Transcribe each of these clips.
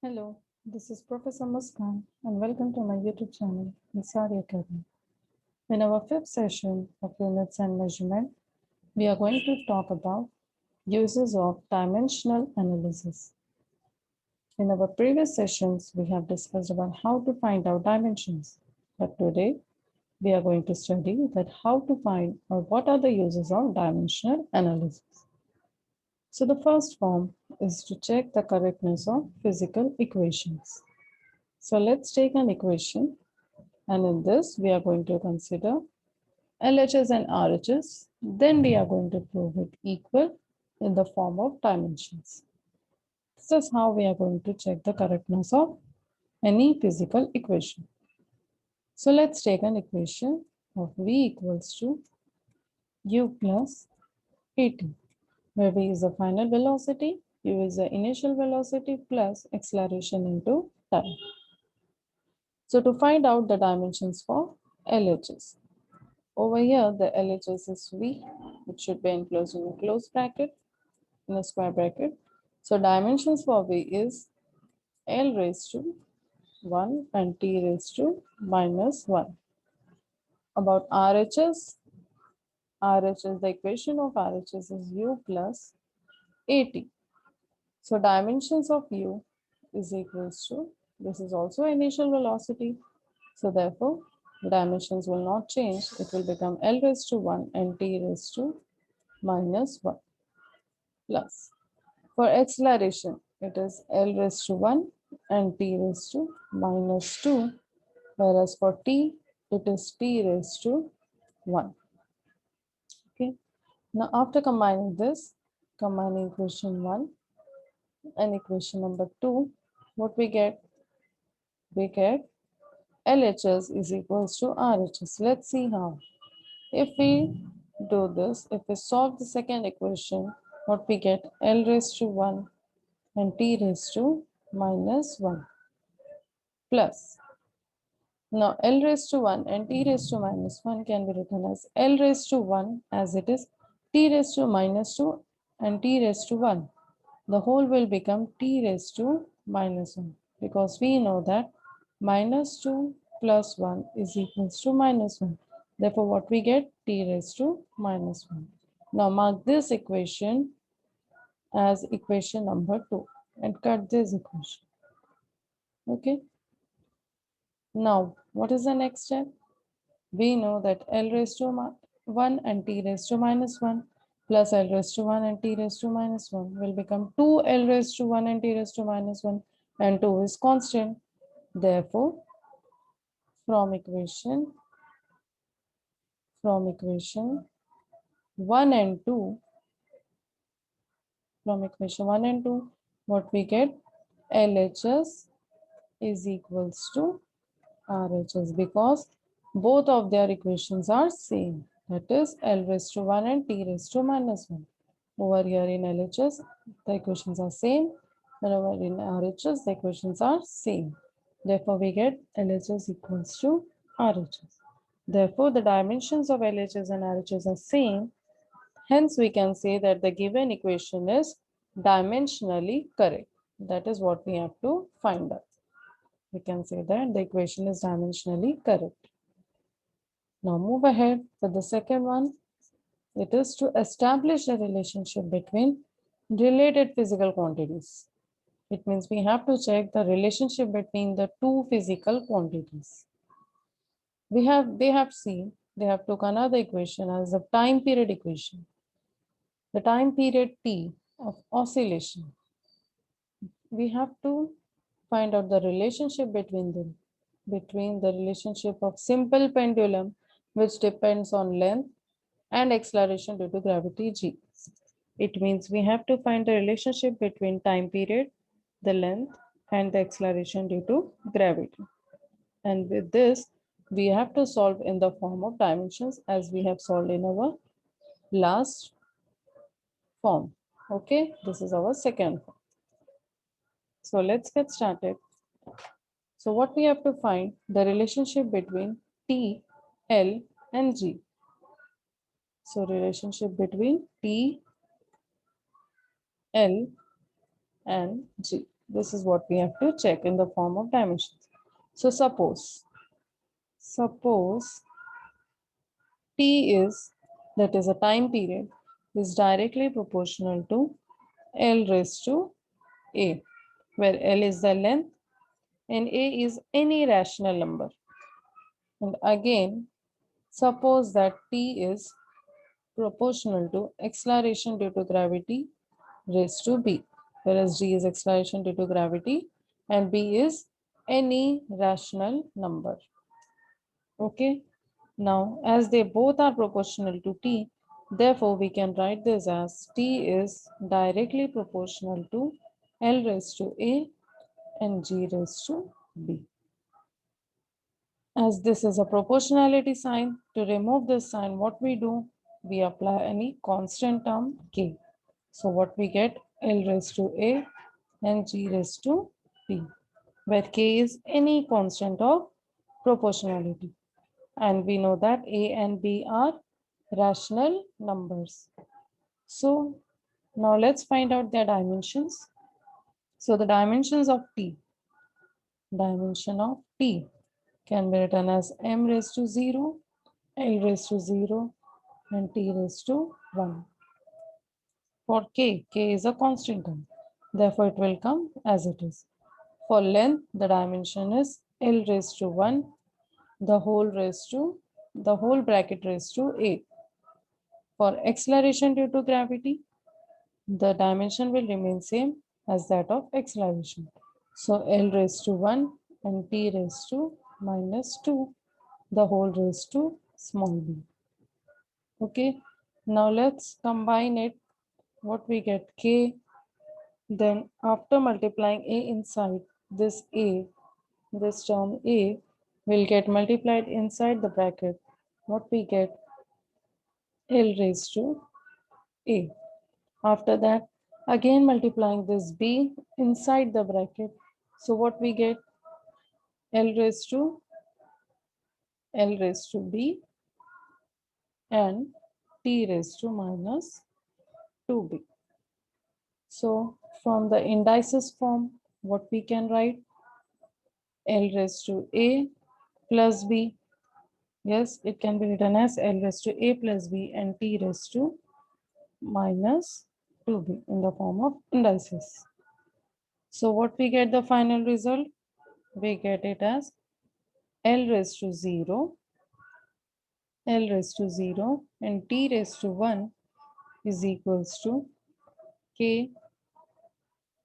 Hello, this is Professor Muskan and welcome to my YouTube channel, Nisari Academy. In our fifth session of Units and Measurement, we are going to talk about uses of dimensional analysis. In our previous sessions, we have discussed about how to find out dimensions, but today we are going to study that how to find or what are the uses of dimensional analysis. So the first form is to check the correctness of physical equations. So let's take an equation, and in this we are going to consider LHS and RHS. Then we are going to prove it equal in the form of dimensions. This is how we are going to check the correctness of any physical equation. So let's take an equation of V equals to U plus AT, where V is the final velocity, U is the initial velocity plus acceleration into time. So to find out the dimensions for LHS, over here the LHS is V, which should be enclosed in a closed bracket, in a square bracket. So dimensions for V is L raised to 1 and T raised to minus 1. About RHS, the equation of RHS is U plus AT. So dimensions of U is equals to, this is also initial velocity. So therefore, the dimensions will not change. It will become L raised to 1 and T raised to minus 1 plus. For acceleration, it is L raised to 1 and T raised to minus 2. Whereas for T, it is T raised to 1. Okay. Now after combining this, combining equation 1 and equation number 2, what we get? We get LHS is equals to RHS. Let's see how. If we do this, if we solve the second equation, what we get? L raised to 1 and T raised to minus 1 plus. Now L raised to 1 and T raised to minus 1 can be written as L raised to 1 as it is, T raised to minus 2 and T raised to 1. The whole will become T raised to minus 1, because we know that minus 2 plus 1 is equals to minus 1. Therefore, what we get? T raised to minus 1. Now mark this equation as equation number 2 and cut this equation. Okay. Now, what is the next step? We know that L raised to 1 and T raised to minus 1 plus L raised to 1 and T raised to minus 1 will become 2L raised to 1 and T raised to minus 1, and 2 is constant. Therefore, from equation 1 and 2, from equation 1 and 2, what we get? LHS is equals to RHS, because both of their equations are same. That is L raised to 1 and T raised to minus 1. Over here in LHS, the equations are same. And over in RHS, the equations are same. Therefore, we get LHS equals to RHS. Therefore, the dimensions of LHS and RHS are same. Hence, we can say that the given equation is dimensionally correct. That is what we have to find out. We can say that the equation is dimensionally correct. Now move ahead for the second one. It is to establish a relationship between related physical quantities. It means we have to check the relationship between the two physical quantities. They have took another equation as the time period equation. The time period T of oscillation. We have to find out the relationship between them, between the relationship of simple pendulum, which depends on length, and acceleration due to gravity g. It means we have to find the relationship between time period, the length, and the acceleration due to gravity. And with this, we have to solve in the form of dimensions as we have solved in our last form. Okay, this is our second form. So let's get started. So what we have to find, the relationship between T, L, and G. So relationship between T, L, and G. This is what we have to check in the form of dimensions. So suppose T is, that is a time period, is directly proportional to L raised to A, where L is the length and A is any rational number. And again, suppose that T is proportional to acceleration due to gravity raised to B, whereas G is acceleration due to gravity and B is any rational number. Okay. Now, as they both are proportional to T, therefore we can write this as T is directly proportional to L raised to A and G raised to B. As this is a proportionality sign, to remove this sign, what we do? We apply any constant term K. So what we get? L raised to A and G raised to B, where K is any constant of proportionality. And we know that A and B are rational numbers. So now let's find out their dimensions. So the dimensions of dimension of T can be written as m raised to 0, L raised to 0, and T raised to 1. For K is a constant term. Therefore, it will come as it is. For length, the dimension is L raised to 1, the whole bracket raised to 8. For acceleration due to gravity, the dimension will remain same as that of acceleration. So L raised to 1 and T raised to minus 2, the whole raised to small b. Okay, now let's combine it. What we get? K. Then after multiplying A inside, this term A will get multiplied inside the bracket. What we get? L raised to A. After that, again multiplying this B inside the bracket. So what we get? L raised to B and T raised to minus 2B. So from the indices form, what we can write? L raised to A plus B. Yes, it can be written as L raised to A plus B and T raised to minus 2B in the form of indices. So what we get the final result? We get it as L raised to 0, L raised to 0 and T raised to 1 is equals to K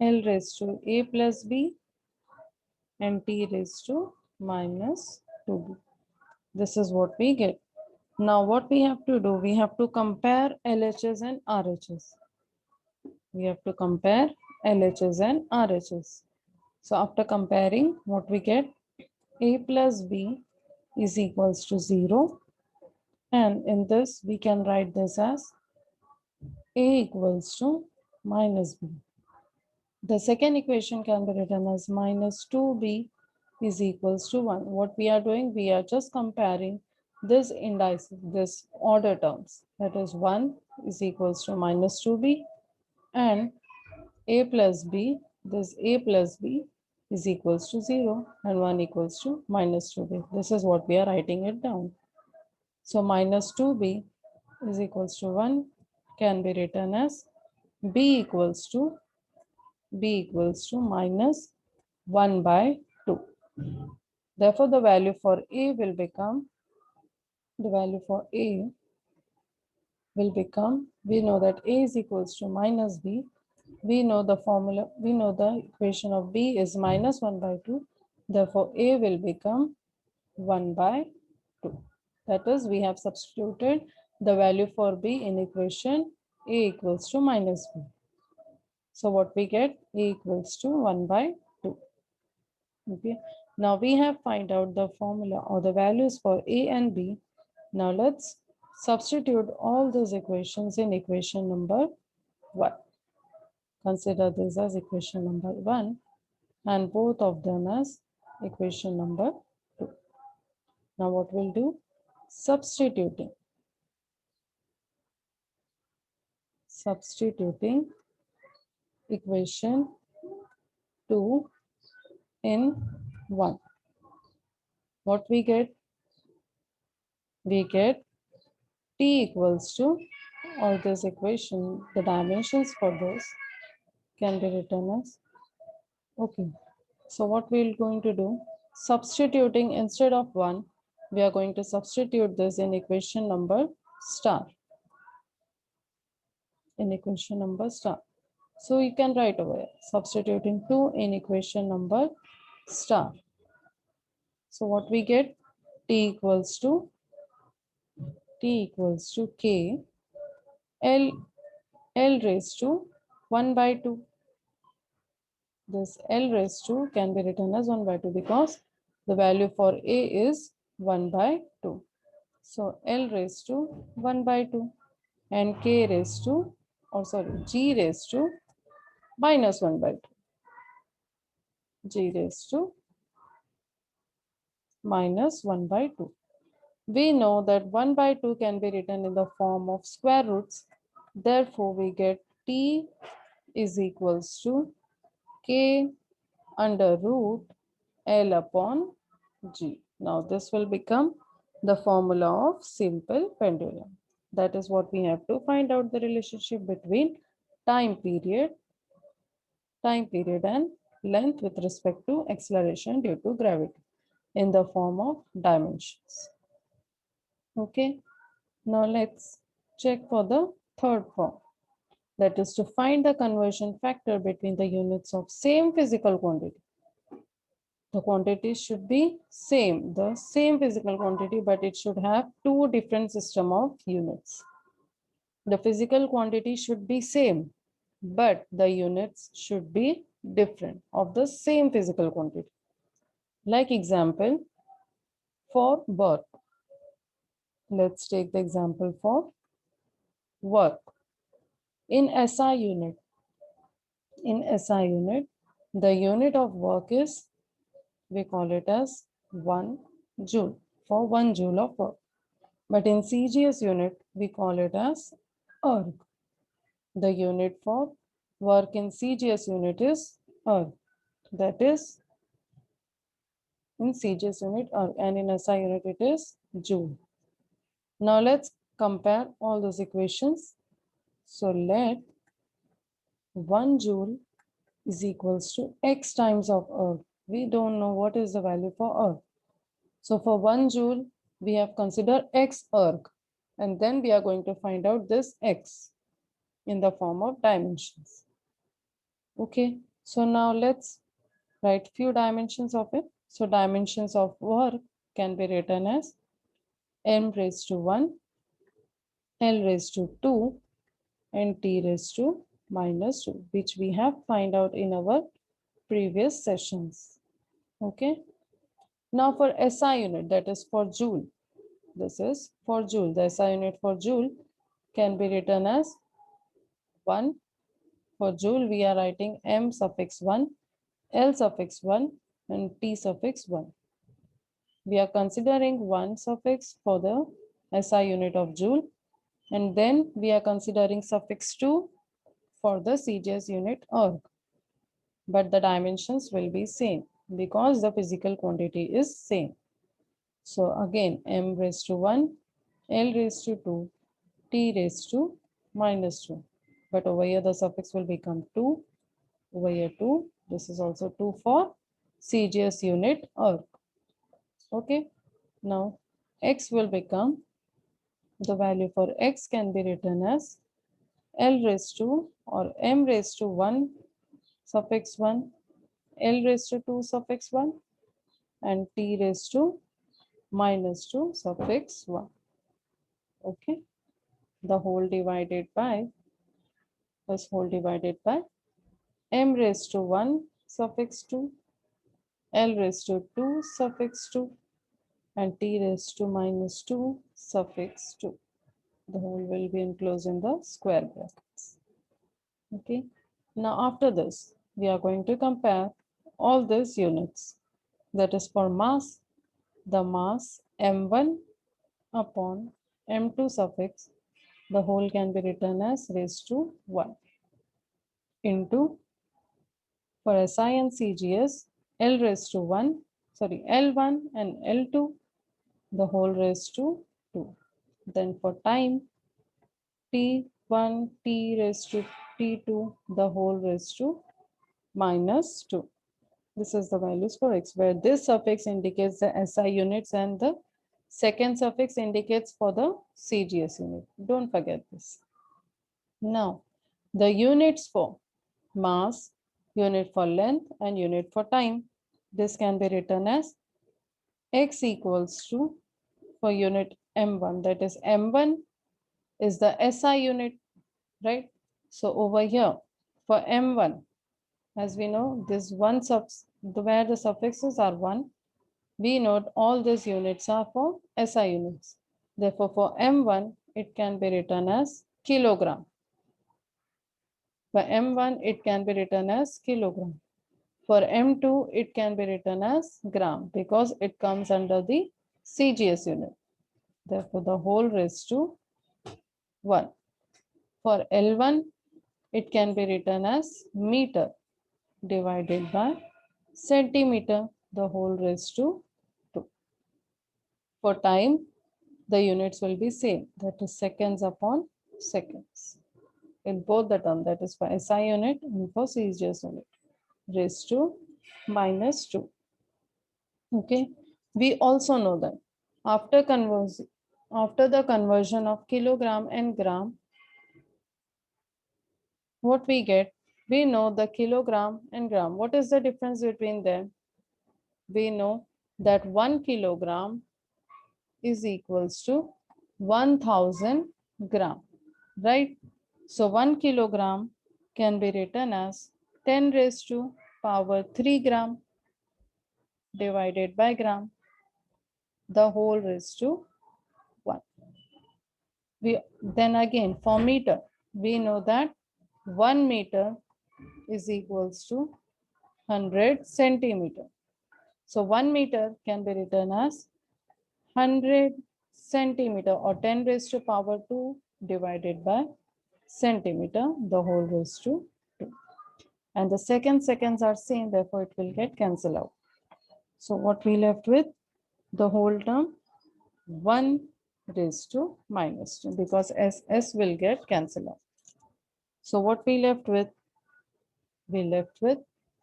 L raised to A plus B and T raised to minus 2B. This is what we get. Now what we have to do, we have to compare LHS and RHS. We have to compare LHS and RHS. So after comparing, what we get? A plus B is equals to 0. And in this, we can write this as A equals to minus B. The second equation can be written as minus 2B is equals to 1. What we are doing, we are just comparing this indices, this order terms. That is 1 is equals to minus 2B and A plus B, this A plus B is equals to 0 and 1 equals to minus 2B. This is what we are writing it down. So minus 2B is equals to 1 can be written as B equals to minus 1 by 2. Therefore, the value for A will become, we know that A is equals to minus B. We know the formula, we know the equation of B is minus 1 by 2. Therefore, A will become 1 by 2. That is, we have substituted the value for B in equation A equals to minus B. So what we get? A equals to 1 by 2. Okay. Now we have find out the formula or the values for A and B. Now let's substitute all those equations in equation number 1. Consider this as equation number 1 and both of them as equation number 2. Now what we'll do? Substituting equation 2 in 1. What we get? We get T equals to, or this equation, the dimensions for this can be written as, okay. So what we're going to do, substituting instead of 1, we are going to substitute this in equation number star. In equation number star. So you can write over here, substituting 2 in equation number star. So what we get, T equals to K L raised to 1 by 2. This L raised to can be written as 1 by 2 because the value for A is 1 by 2. So L raised to 1 by 2 and K raised to, or sorry, G raised to minus 1 by 2. G raised to minus 1 by 2. We know that 1 by 2 can be written in the form of square roots. Therefore, we get T is equals to K under root L upon G. Now, this will become the formula of simple pendulum. That is what we have to find out the relationship between time period and length with respect to acceleration due to gravity in the form of dimensions. Okay, now let's check for the third form. That is to find the conversion factor between the units of same physical quantity. The quantity should be same, the same physical quantity, but it should have two different system of units. The physical quantity should be same, but the units should be different of the same physical quantity. Like example, for work. Let's take the example for work. In SI unit, the unit of work is, we call it as 1 joule, for 1 joule of work. But in CGS unit, we call it as erg. The unit for work in CGS unit is erg. That is in CGS unit erg, and in SI unit it is joule. Now let's compare all those equations. So let 1 joule is equals to x times of erg. We don't know what is the value for erg. So for 1 joule, we have considered x erg, and then we are going to find out this x in the form of dimensions. Okay, so now let's write few dimensions of it. So dimensions of work can be written as m raised to 1, L raised to 2, and T raised to minus 2, which we have find out in our previous sessions. Okay. Now for SI unit, that is for joule. This is for joule. The SI unit for joule can be written as 1. For joule, we are writing m suffix 1, L suffix 1, and T suffix 1. We are considering 1 suffix for the SI unit of joule, and then we are considering suffix 2 for the CGS unit erg. But the dimensions will be same because the physical quantity is same. So again, m raised to 1, L raised to 2, T raised to minus 2. But over here the suffix will become 2. Over here 2. This is also 2 for CGS unit erg. Okay. Now x will become, the value for x can be written as L raised to, or m raised to 1 suffix 1, L raised to 2 suffix 1, and T raised to minus 2 suffix 1. Okay. The whole divided by, this whole divided by m raised to 1 suffix 2, L raised to 2 suffix 2, and T raised to minus 2 suffix 2. The whole will be enclosed in the square brackets. Okay. Now after this, we are going to compare all these units. That is for mass, the mass m1 upon m2 suffix, the whole can be written as raised to 1 into For SI and CGS, L raised to 1, sorry, L1 and L2, the whole raised to 2. Then for time, T1, T raised to T2, the whole raised to minus 2. This is the values for X, where this suffix indicates the SI units and the second suffix indicates for the CGS unit. Don't forget this. Now, the units for mass, unit for length, and unit for time. This can be written as X equals to, for unit M1, that is M1 is the SI unit, right? So over here, for M1, as we know, this one where the suffixes are 1, we note all these units are for SI units. Therefore, for M1, it can be written as kilogram. For M1, it can be written as kilogram. For M2, it can be written as gram because it comes under the CGS unit. Therefore, the whole raised to 1. For L1, it can be written as meter divided by centimeter, the whole raised to 2. For time, the units will be same, that is seconds upon seconds. In both the term, that is for SI unit and for CGS unit, raised to minus 2. Okay, we also know that after the conversion of kilogram and gram, what we get, we know the kilogram and gram. What is the difference between them? We know that 1 kilogram is equals to 1000 gram, right? So 1 kilogram can be written as 10 raised to power 3 gram divided by gram, the whole raised to 1. Then again for meter, we know that 1 meter is equals to 100 centimeter. So 1 meter can be written as 100 centimeter or 10 raised to power 2 divided by centimeter, the whole raised to 2. And the seconds are same, therefore it will get cancelled out. So what we left with, the whole term 1 raised to minus 2 because S will get cancelled out. So what we left with,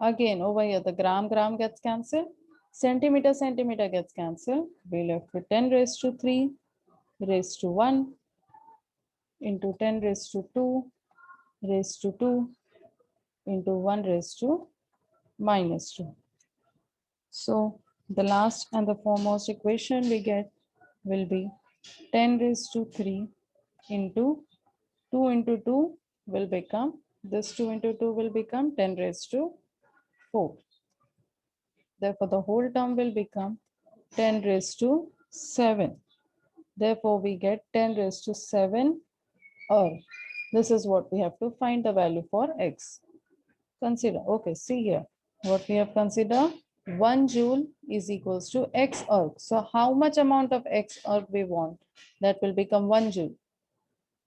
again over here the gram gets cancelled, centimeter gets cancelled. We left with 10 raised to 3 raised to 1 into 10 raised to 2 raised to 2 into 1 raised to minus 2. So the last and the foremost equation we get will be 10 raised to 3 into 2 into 2 will become, this 2 into 2 will become 10 raised to 4. Therefore, the whole term will become 10 raised to 7. Therefore, we get 10 raised to 7 or this is what we have to find the value for X. Consider, okay, see here, what we have considered, 1 joule is equals to X erg. So how much amount of X erg we want? That will become 1 joule.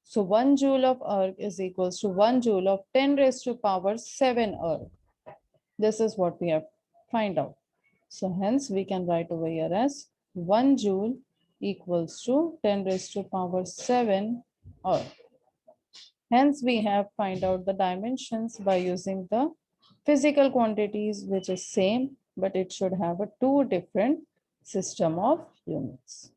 So 1 joule of erg is equals to 1 joule of 10 raised to power 7 erg. This is what we have find out. So hence we can write over here as 1 joule equals to 10 raised to power 7 erg. Hence, we have find out the dimensions by using the physical quantities, which is same, but it should have a two different system of units.